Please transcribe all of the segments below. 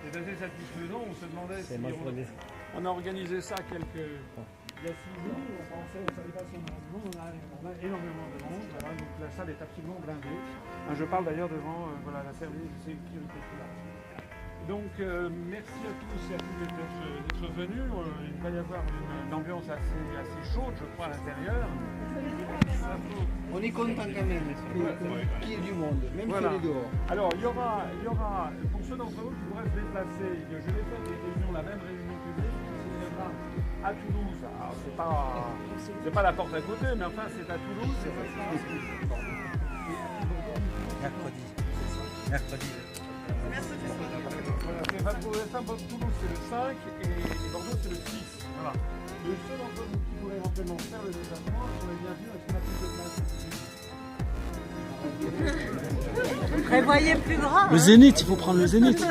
C'est assez satisfaisant. On se demandait si on a organisé ça il y a 6 jours. On pensait, on ne savait pas si on a du monde. On a énormément de monde. Voilà, donc la salle est absolument blindée. Je parle d'ailleurs devant la service de sécurité privée. Donc merci à tous et à toutes d'être venus. Il va y avoir une ambiance assez chaude, je crois, à l'intérieur. On est content quand même, qu'il y ait du monde, même si on est dehors. Alors il y aura, pour ceux d'entre vous qui pourraient se déplacer, je vais faire des réunions, la même réunion publique, qui sera à Toulouse. Alors c'est pas la porte à côté, mais enfin c'est à Toulouse. Mercredi. Voilà, Toulouse c'est le 5 et Bordeaux c'est le 6. Voilà. Et ceux d'entre vous qui pourraient éventuellement faire le déplacement, on est bien vu parce qu'on a plus de place. Prévoyez plus grand. Le Zénith, il faut prendre le Zénith. Non,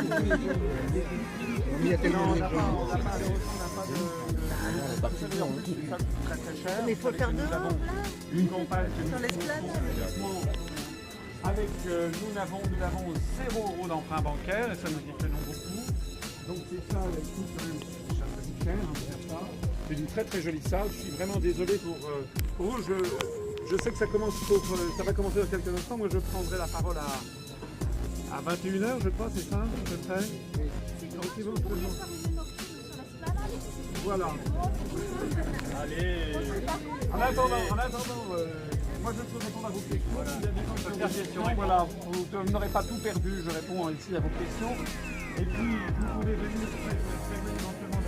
on n'a pas très cher. Mais il faut le faire dehors, là. Une campagne Sur l'esplanade. avec nous avons 0 € d'emprunt bancaire et ça nous dit non beaucoup. Donc c'est ça, écoute, ça coûte cher, on peut faire ça. C'est une très très jolie salle. Je suis vraiment désolé pour vous. Je sais que ça va commencer dans quelques instants. Moi je prendrai la parole à 21 h, je crois, c'est ça, à peu près. Voilà. Allez. En attendant, moi je peux répondre à vos questions. Voilà. Il y a des questions. Voilà. Vous n'aurez pas tout perdu. Je réponds ici à vos questions. Et puis vous pouvez venir éventuellement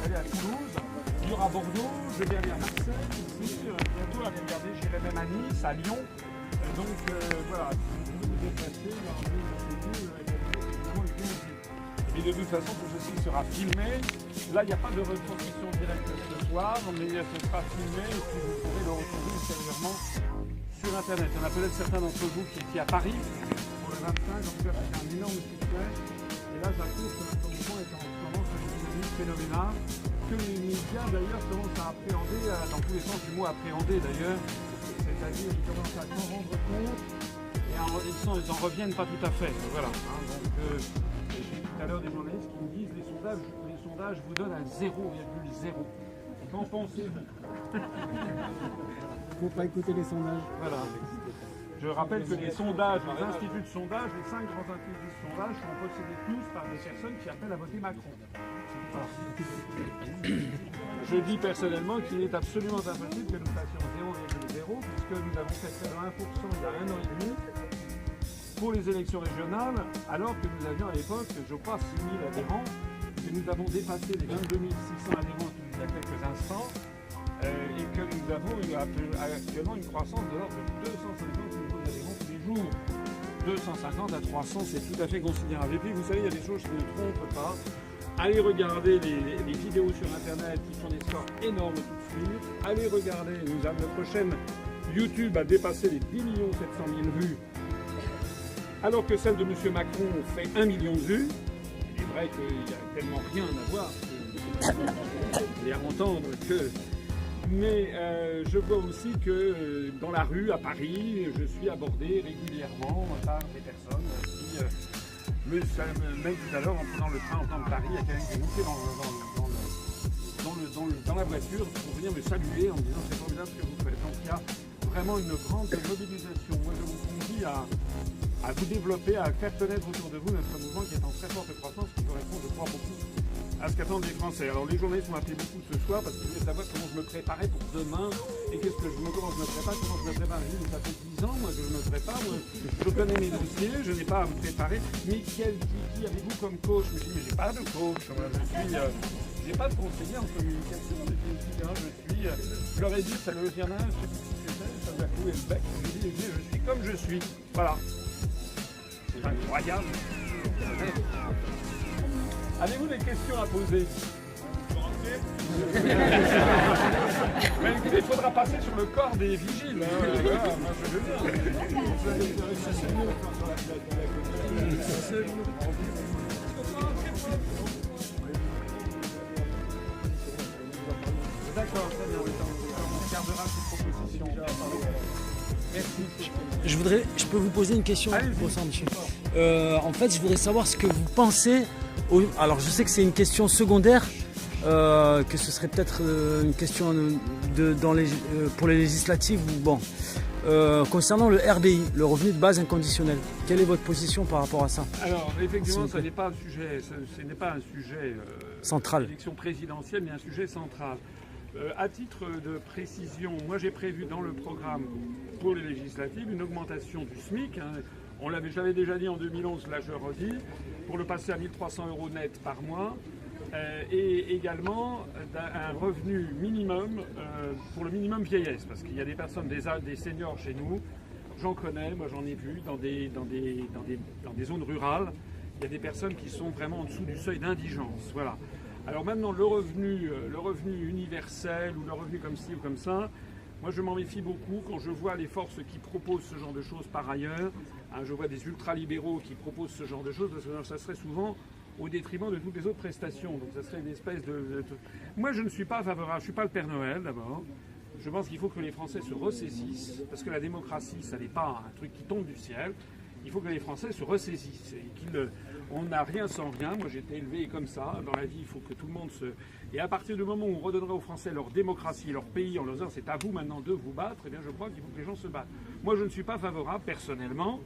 d'aller à Toulouse. Il y aura Bordeaux. Je vais aller à Marseille ici. Bientôt, à regarder, j'irai même à Nice, à Lyon. Donc voilà. Si vous vous déplacez, et de toute façon, tout ceci sera filmé. Là, il n'y a pas de retransmission directe ce soir, mais ce sera filmé et puis vous pourrez le retrouver ultérieurement sur Internet. Il y en a peut-être certains d'entre vous qui étaient à Paris pour le 25, en tout cas c'est un énorme succès. Et là, j'approuve que notre mouvement est en ce moment sur une dynamique phénoménale, que les médias d'ailleurs commencent à appréhender, dans tous les sens du mot appréhender d'ailleurs, c'est-à-dire qu'ils commencent à s'en rendre compte et ils n'en reviennent pas tout à fait. Voilà. Donc, j'ai tout à l'heure des journalistes qui me disent les sondages vous donnent un 0,0. Qu'en pensez-vous? Il ne faut pas écouter les sondages. Voilà. Je rappelle que les sondages, les instituts de sondage, les 5 grands instituts de sondage sont possédés tous par des personnes qui appellent à voter Macron. Voilà. Je dis personnellement qu'il est absolument impossible que nous fassions 0,0 puisque nous avons fait près de 1% il y a 1 an et demi pour les élections régionales, alors que nous avions à l'époque, je crois, 6 000 adhérents, que nous avons dépassé les 22 600 adhérents il y a quelques instants, et que nous avons eu actuellement une croissance de l'ordre de 250 nouveaux adhérents tous les jours. 250 à 300, c'est tout à fait considérable. Et puis, vous savez, il y a des choses qui ne trompent pas. Allez regarder les vidéos sur Internet qui font des scores énormes tout de suite. Allez regarder, notre chaîne YouTube a dépassé les 10 700 000 vues. Alors que celle de M. Macron fait 1 million de vues, il est vrai qu'il n'y a tellement rien à voir et à entendre que... Mais je vois aussi que dans la rue, à Paris, je suis abordé régulièrement par des personnes qui... même tout à l'heure, en prenant le train en venant de Paris, il y a quelqu'un qui est monté dans la voiture pour venir me saluer en me disant c'est formidable ce que vous faites. Donc il y a vraiment une grande mobilisation. Moi je vous convie à vous développer, à faire connaître autour de vous notre mouvement qui est en très forte croissance, qui correspond, je crois, beaucoup à ce qu'attendent les Français. Alors les journalistes m'ont appelé beaucoup ce soir parce qu'ils voulaient savoir comment je me préparais pour demain et comment je me prépare, comment je me prépare. Je dis, ça fait 10 ans moi que je me prépare, moi, je connais mes dossiers, je n'ai pas à me préparer. Mais qui avez-vous comme coach? Je me dis, mais j'ai pas de coach, moi, j'ai pas de conseiller en communication, je leur ai dit, ça le vient là, je sais plus ce que c'est, ça m'a cloué le bec, je dis, je suis comme je suis. Voilà. C'est incroyable. Avez-vous des questions à poser? Mais il faudra passer sur le corps des vigiles. Voilà, moi je veux bien. D'accord, très bien. On regardera ces propositions. Je peux vous poser une question? Bonsoir, monsieur. En fait, je voudrais savoir ce que vous pensez. Alors, je sais que c'est une question secondaire, que ce serait peut-être une question pour les législatives. Bon, concernant le RBI, le revenu de base inconditionnel, quelle est votre position par rapport à ça? Alors, effectivement, ce n'est pas un sujet central. L'élection présidentielle, mais un sujet central. À titre de précision, moi j'ai prévu dans le programme pour les législatives une augmentation du SMIC. J'avais déjà dit en 2011, là je redis, pour le passer à 1 300 € net par mois. Et également un revenu minimum pour le minimum vieillesse. Parce qu'il y a des personnes, des seniors chez nous, j'en connais, moi j'en ai vu, dans des zones rurales, il y a des personnes qui sont vraiment en dessous du seuil d'indigence. Voilà. Alors maintenant, le revenu universel ou le revenu comme ci ou comme ça, moi je m'en méfie beaucoup quand je vois les forces qui proposent ce genre de choses par ailleurs. Je vois des ultralibéraux qui proposent ce genre de choses, parce que ça serait souvent au détriment de toutes les autres prestations. Donc ça serait une espèce de... Moi je ne suis pas favorable, je ne suis pas le Père Noël d'abord. Je pense qu'il faut que les Français se ressaisissent, parce que la démocratie, ça n'est pas un truc qui tombe du ciel. Il faut que les Français se ressaisissent et on n'a rien sans rien. Moi, j'ai été élevé comme ça. Dans la vie, il faut que tout le monde se... Et à partir du moment où on redonnera aux Français leur démocratie, leur pays, en leur disant c'est à vous maintenant de vous battre, eh bien, je crois qu'il faut que les gens se battent. Moi, je ne suis pas favorable, personnellement,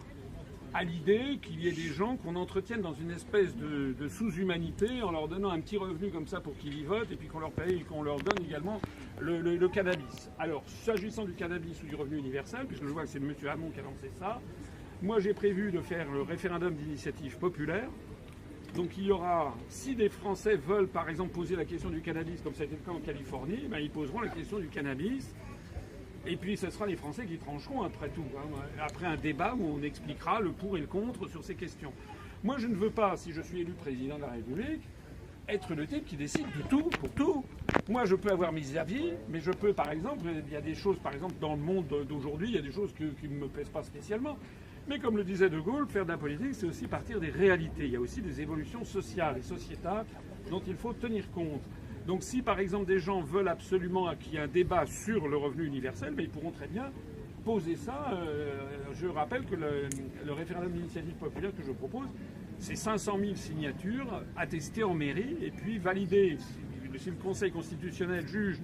à l'idée qu'il y ait des gens qu'on entretienne dans une espèce de sous-humanité en leur donnant un petit revenu comme ça pour qu'ils y votent et puis qu'on leur paye et qu'on leur donne également le cannabis. Alors, s'agissant du cannabis ou du revenu universel, puisque je vois que c'est M. Hamon qui a lancé ça, moi, j'ai prévu de faire le référendum d'initiative populaire. Donc il y aura, si des Français veulent par exemple poser la question du cannabis, comme ça a été le cas en Californie, ben, ils poseront la question du cannabis. Et puis ce sera les Français qui trancheront après tout, après un débat où on expliquera le pour et le contre sur ces questions. Moi, je ne veux pas, si je suis élu président de la République, être le type qui décide de tout pour tout. Moi, je peux avoir mes avis, mais je peux, par exemple, il y a des choses, par exemple, dans le monde d'aujourd'hui, il y a des choses qui ne me plaisent pas spécialement. Mais comme le disait De Gaulle, faire de la politique, c'est aussi partir des réalités. Il y a aussi des évolutions sociales et sociétales dont il faut tenir compte. Donc si, par exemple, des gens veulent absolument qu'il y ait un débat sur le revenu universel, mais ils pourront très bien poser ça. Je rappelle que le référendum d'initiative populaire que je propose, c'est 500 000 signatures attestées en mairie et puis validées. Si le Conseil constitutionnel juge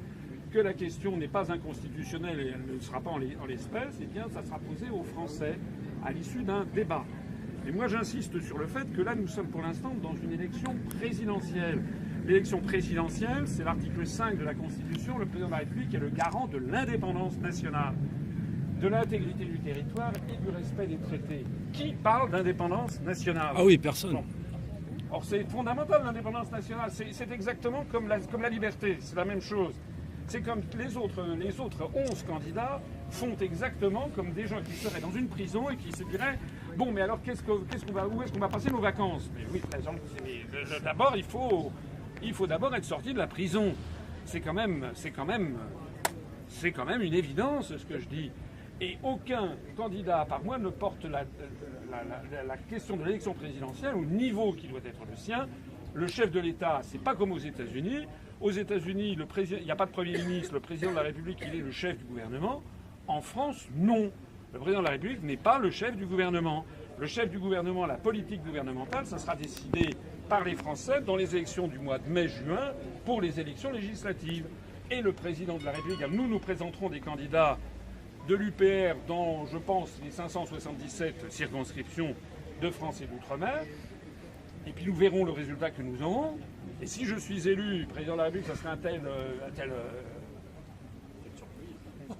que la question n'est pas inconstitutionnelle et elle ne sera pas en l'espèce, eh bien ça sera posé aux Français à l'issue d'un débat. Et moi j'insiste sur le fait que là nous sommes pour l'instant dans une élection présidentielle. L'élection présidentielle, c'est l'article 5 de la Constitution, le président de la République est le garant de l'indépendance nationale, de l'intégrité du territoire et du respect des traités. Qui parle d'indépendance nationale? Ah oui, personne. Bon. Or c'est fondamental l'indépendance nationale, c'est exactement comme la liberté, c'est la même chose. C'est comme les autres 11 candidats font exactement comme des gens qui seraient dans une prison et qui se diraient « Bon, mais alors où est-ce qu'on va passer nos vacances ?» Mais oui, par exemple, d'abord, il faut d'abord être sorti de la prison. C'est quand même une évidence ce que je dis. Et aucun candidat, à part moi, ne porte la question de l'élection présidentielle au niveau qui doit être le sien. Le chef de l'État, c'est pas comme aux États-Unis. Aux États-Unis, il n'y a pas de Premier ministre, le président de la République, il est le chef du gouvernement. En France, non. Le président de la République n'est pas le chef du gouvernement. Le chef du gouvernement, la politique gouvernementale, ça sera décidé par les Français dans les élections du mois de mai-juin pour les élections législatives. Et le président de la République, nous présenterons des candidats de l'UPR dans, je pense, les 577 circonscriptions de France et d'Outre-mer. Et puis nous verrons le résultat que nous aurons. Et si je suis élu président de la République, ça serait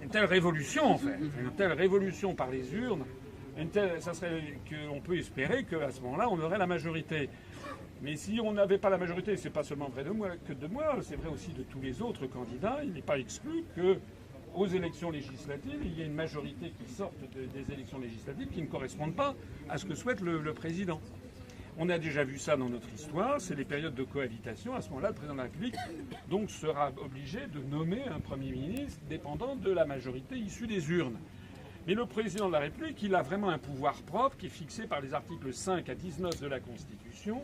une telle révolution, en fait. Une telle révolution par les urnes. Ça serait qu'on peut espérer qu'à ce moment-là, on aurait la majorité. Mais si on n'avait pas la majorité, c'est pas seulement vrai de moi, c'est vrai aussi de tous les autres candidats, il n'est pas exclu qu'aux élections législatives, il y ait une majorité qui sorte des élections législatives qui ne correspondent pas à ce que souhaite le président. On a déjà vu ça dans notre histoire, c'est les périodes de cohabitation. À ce moment-là, le président de la République donc, sera obligé de nommer un Premier ministre dépendant de la majorité issue des urnes. Mais le président de la République, il a vraiment un pouvoir propre qui est fixé par les articles 5 à 19 de la Constitution.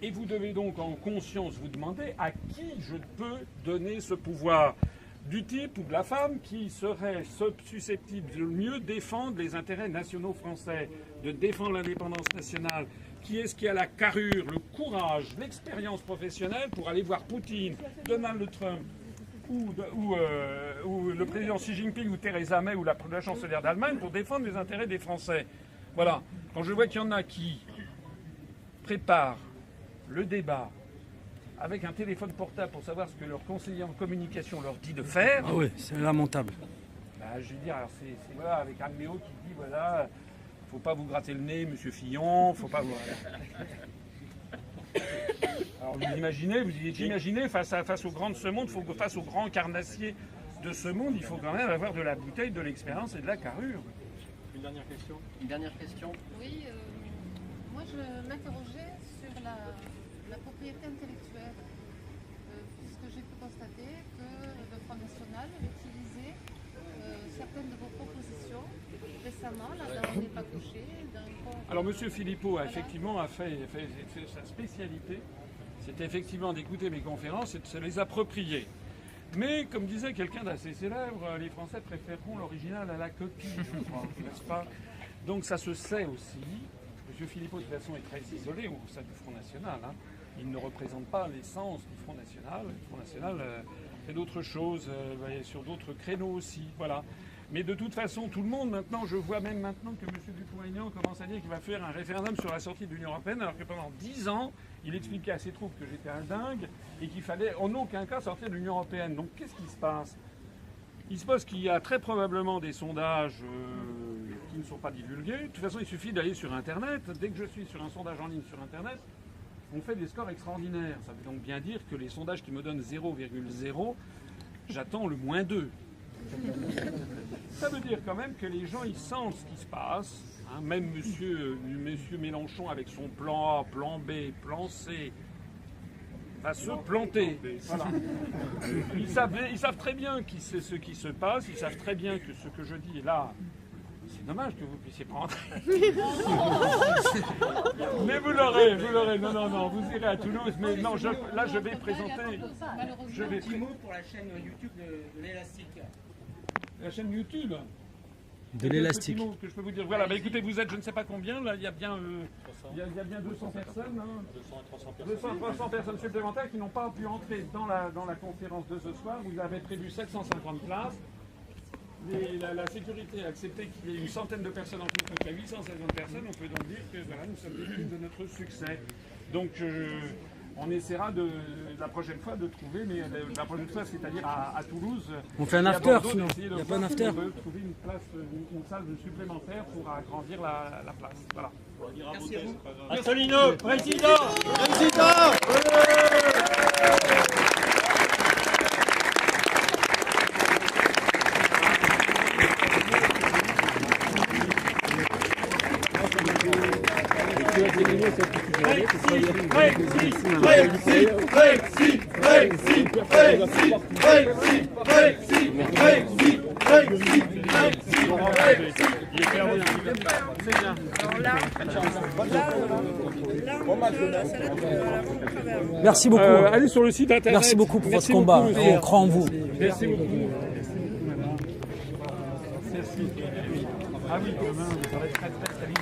Et vous devez donc en conscience vous demander à qui je peux donner ce pouvoir du type ou de la femme qui serait susceptible de mieux défendre les intérêts nationaux français, de défendre l'indépendance nationale. Qui est-ce qui a la carrure, le courage, l'expérience professionnelle pour aller voir Poutine, Donald Trump ou le président Xi Jinping ou Theresa May ou la chancelière d'Allemagne pour défendre les intérêts des Français? Voilà. Quand je vois qu'il y en a qui préparent le débat avec un téléphone portable pour savoir ce que leur conseiller en communication leur dit de faire. Ah oui, c'est lamentable. Bah, je veux dire, alors c'est voilà, avec un Méo qui dit voilà, faut pas vous gratter le nez, monsieur Fillon, faut pas vous. Alors vous imaginez face au grand de ce monde, face au grand carnassier de ce monde, il faut quand même avoir de la bouteille, de l'expérience et de la carrure. Une dernière question. Une dernière question. Oui, moi je m'interrogeais sur la propriété intellectuelle, puisque j'ai pu constater que le Front National utilisait certaines de vos propositions récemment, là, dans On n'est pas couché. Alors M. Philippot a effectivement fait sa spécialité, c'était effectivement d'écouter mes conférences et de se les approprier. Mais comme disait quelqu'un d'assez célèbre, les Français préféreront l'original à la copie, je crois, n'est-ce pas? Donc ça se sait aussi. M. Philippot de toute façon est très isolé au sein du Front National. Hein. Il ne représente pas l'essence du Front National. Le Front National fait d'autres choses, sur d'autres créneaux aussi. Voilà. Mais de toute façon, tout le monde maintenant, je vois même maintenant que M. Dupont-Aignan commence à dire qu'il va faire un référendum sur la sortie de l'Union européenne, alors que pendant 10 ans, il expliquait à ses troupes que j'étais un dingue et qu'il fallait en aucun cas sortir de l'Union européenne. Donc qu'est-ce qui se passe? Il se passe qu'il y a très probablement des sondages qui ne sont pas divulgués. De toute façon, il suffit d'aller sur Internet. Dès que je suis sur un sondage en ligne sur Internet, on fait des scores extraordinaires. Ça veut donc bien dire que les sondages qui me donnent 0,0, j'attends le -2. Ça veut dire quand même que les gens, ils sentent ce qui se passe. Hein, même monsieur Mélenchon avec son plan A, plan B, plan C, va se planter. Voilà. Ils savent très bien ce qui se passe, ils savent très bien que ce que je dis là, c'est dommage que vous ne puissiez pas entrer. Mais vous l'aurez, non, vous irez à Toulouse, mais non, là je vais présenter. Un petit mot pour la chaîne YouTube de l'Élastique. La chaîne YouTube de l'Élastique. Que je peux vous dire. Voilà, bah écoutez, vous êtes je ne sais pas combien, là, il y a bien 200 personnes. Hein, 200 300 personnes supplémentaires qui n'ont pas pu entrer dans la conférence de ce soir. Vous avez prévu 750 places. La sécurité a accepté qu'il y ait une centaine de personnes en tout, donc il y a 850 personnes. On peut donc dire que voilà, nous sommes victimes de notre succès. Donc on essaiera la prochaine fois de trouver, mais la prochaine fois, c'est-à-dire à Toulouse. On fait un after, sinon. Il n'y a pas un after. On peut trouver une place, une salle supplémentaire pour agrandir la place. Voilà. Merci à vous. Asselineau, président. Merci beaucoup. Allez sur le site internet. Merci beaucoup pour votre combat. On croit en vous. Merci beaucoup. Merci. Ah oui, demain, ça va être très très libre.